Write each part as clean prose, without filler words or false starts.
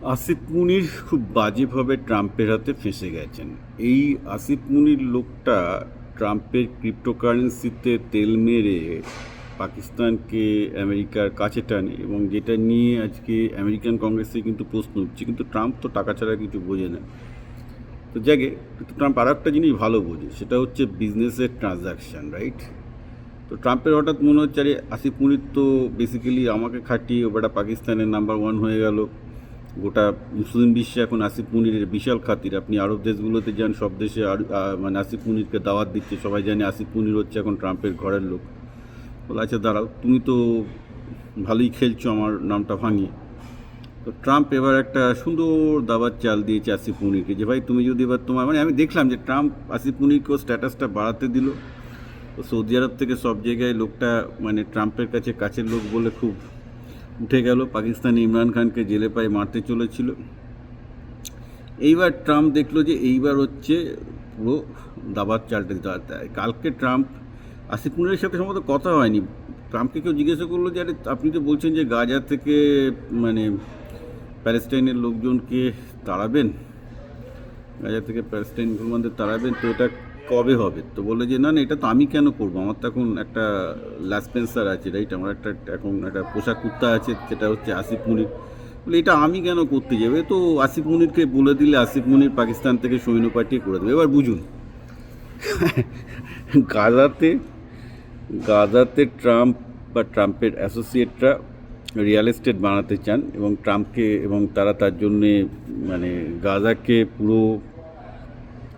আসিফ মুনির খুব বাজেভাবে ট্রাম্পের হাতে ফেঁসে গেছেন। এই আসিফ মুনির লোকটা ট্রাম্পের ক্রিপ্টোকারেন্সিতে তেল মেরে পাকিস্তানকে আমেরিকার কাছে টানে, এবং যেটা নিয়ে আজকে আমেরিকান কংগ্রেসে কিন্তু প্রশ্ন উঠছে। কিন্তু ট্রাম্প তো টাকা ছাড়া কিছু বোঝে না। তো জাগে, কিন্তু ট্রাম্প আর একটা জিনিস ভালো বোঝে, সেটা হচ্ছে বিজনেসের ট্রানজাকশান, রাইট? তো ট্রাম্পের হঠাৎ মনে হচ্ছে, আরে আসিফ মুনির তো বেসিক্যালি আমাকে খাটিয়ে ওটা পাকিস্তানের নাম্বার 1 হয়ে গেল। গোটা মুসলিম বিশ্বে এখন আসিফ মুনিরের বিশাল খাতির। আপনি আরব দেশগুলোতে যান, সব দেশে মানে আসিফ মুনিরকে দাওয়াত দিচ্ছে, সবাই জানে আসিফ মুনির হচ্ছে এখন ট্রাম্পের ঘরের লোক। বলে আচ্ছা দাঁড়াও, তুমি তো ভালোই খেলছো আমার নামটা ভাঙিয়ে। তো ট্রাম্প এবার একটা সুন্দর দাবার চাল দিয়েছে আসিফ মুনিরকে, যে ভাই তুমি যদি এবার তোমার, মানে আমি দেখলাম যে ট্রাম্প আসিফ মুনিরকেও স্ট্যাটাসটা বাড়াতে দিল। তো সৌদি আরব থেকে সব জায়গায় লোকটা মানে ট্রাম্পের কাছে কাছের লোক বলে খুব উঠে গেল। পাকিস্তানি ইমরান খানকে জেলে পায়ে মারতে চলেছিল। এইবার ট্রাম্প দেখলো যে এইবার হচ্ছে পুরো দাবার চালটা দিতে হয়। কালকে ট্রাম্প আসিফ মুনিরের সাথে সম্ভবত কথা হয়নি। ট্রাম্পকে কেউ জিজ্ঞাসা করলো যে আরে আপনি তো বলছেন যে গাজা থেকে মানে প্যালেস্টাইনের লোকজনকে তাড়াবেন, গাজা থেকে প্যালেস্টাইন মুসলমানদের তাড়াবেন, তো এটা কবে হবে? তো বললো যে না না, এটা তো আমি কেন করবো, আমার তো এখন একটা লাসপেন্সার আছে, রাইট? আমার একটা এখন একটা পোশাক কুত্তা আছে, যেটা হচ্ছে আসিফ মুনির। বলে এটা আমি কেন করতে যাবে? তো আসিফ মুনিরকে বলে দিলে আসিফ মুনির পাকিস্তান থেকে সৈন্য পাঠিয়ে করে দেবে। এবার বুঝুন, গাজাতে গাজাতে ট্রাম্প বা ট্রাম্পের অ্যাসোসিয়েটরা রিয়েল এস্টেট বানাতে চান, এবং ট্রাম্পকে, এবং তারা তার জন্যে মানে গাজাকে পুরো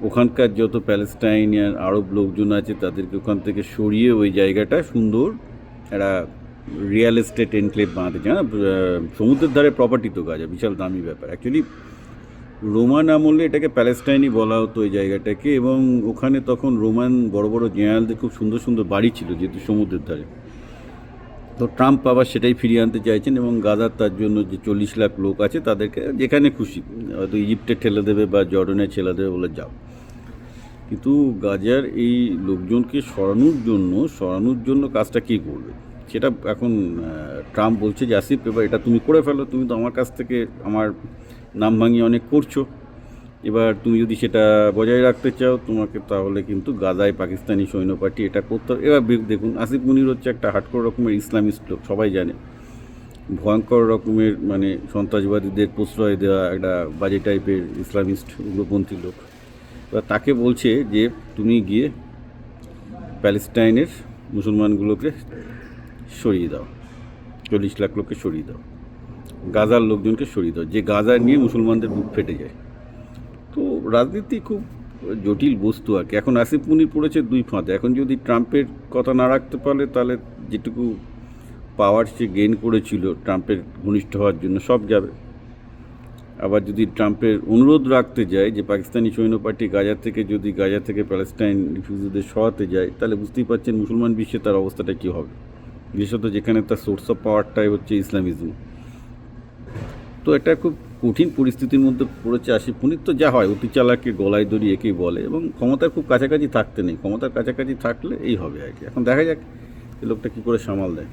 ওখানকার যত প্যালেস্টাইনিয়ান আরব লোকজন আছে তাদেরকে ওখান থেকে সরিয়ে ওই জায়গাটা সুন্দর একটা রিয়েল এস্টেট এনক্লেভ বানাতে চায়। সমুদ্রের ধারে প্রপার্টি তো গাজা, বিশাল দামি ব্যাপার। অ্যাকচুয়ালি রোমান আমলে এটাকে প্যালেস্টাইনই বলা হতো ওই জায়গাটাকে, এবং ওখানে তখন রোমান বড় বড় জেনারেলদের খুব সুন্দর সুন্দর বাড়ি ছিল, যেহেতু সমুদ্রের ধারে। তো ট্রাম্প আবার সেটাই ফিরিয়ে আনতে চাইছেন, এবং গাজার তার জন্য যে 40 লাখ লোক আছে তাদেরকে যেখানে খুশি, হয়তো ইজিপ্টে ঠেলে দেবে বা জর্ডনে ঠেলে দেবে, বলে যাও। কিন্তু গাজার এই লোকজনকে সরানোর জন্য কাজটা কী করবে সেটা এখন ট্রাম্প বলছে যে আসিফ, এবার এটা তুমি করে ফেলো, তুমি তো আমার কাছ থেকে আমার নাম ভাঙিয়ে অনেক করছো। এবার তুমি যদি সেটা বজায় রাখতে চাও, তোমাকে তাহলে কিন্তু গাজায় পাকিস্তানি সৈন্য পাঠিয়ে এটা করতে হবে। এবার দেখুন, আসিফ মুনির হচ্ছে একটা হার্ডকোর রকমের ইসলামিস্ট লোক, সবাই জানে। ভয়ঙ্কর রকমের মানে সন্ত্রাসবাদীদের প্রশ্রয় দেওয়া একটা বাজে টাইপের ইসলামিস্ট উগ্রপন্থী লোক। এবার তাকে বলছে যে তুমি গিয়ে প্যালেস্টাইনের মুসলমানগুলোকে সরিয়ে দাও, 40 লাখ লোককে সরিয়ে দাও, গাজার লোকজনকে সরিয়ে দাও, যে গাজা নিয়ে মুসলমানদের বুক ফেটে যায়। তো রাজনীতি খুব জটিল বস্তু আর কি। এখন আসিফ মুনির পড়েছে দুই ফাঁদে। এখন যদি ট্রাম্পের কথা না রাখতে পারে, তাহলে যেটুকু পাওয়ার সে গেইন করেছিল ট্রাম্পের ঘনিষ্ঠ হওয়ার জন্য সব যাবে। আবার যদি ট্রাম্পের অনুরোধ রাখতে যায় যে পাকিস্তানি সৈন্য পার্টি গাজা থেকে প্যালেস্টাইন রিফিউজিদের সরাতে যায়, তাহলে বুঝতেই পারছেন মুসলমান বিশ্বে তার অবস্থাটা কী হবে, বিশেষত যেখানে তার সোর্স অফ পাওয়ারটাই হচ্ছে ইসলামিজম। তো এটা খুব কঠিন পরিস্থিতির মধ্যে পড়েছে আসিফ মুনির। তো যা হয়, অতি চালাকের গলায় দড়ি একেই বলে, এবং ক্ষমতার খুব কাছাকাছি থাকতে নেই, ক্ষমতার কাছাকাছি থাকলে এই হবে আর কি। এখন দেখা যাক এই লোকটা কী করে সামাল দেয়।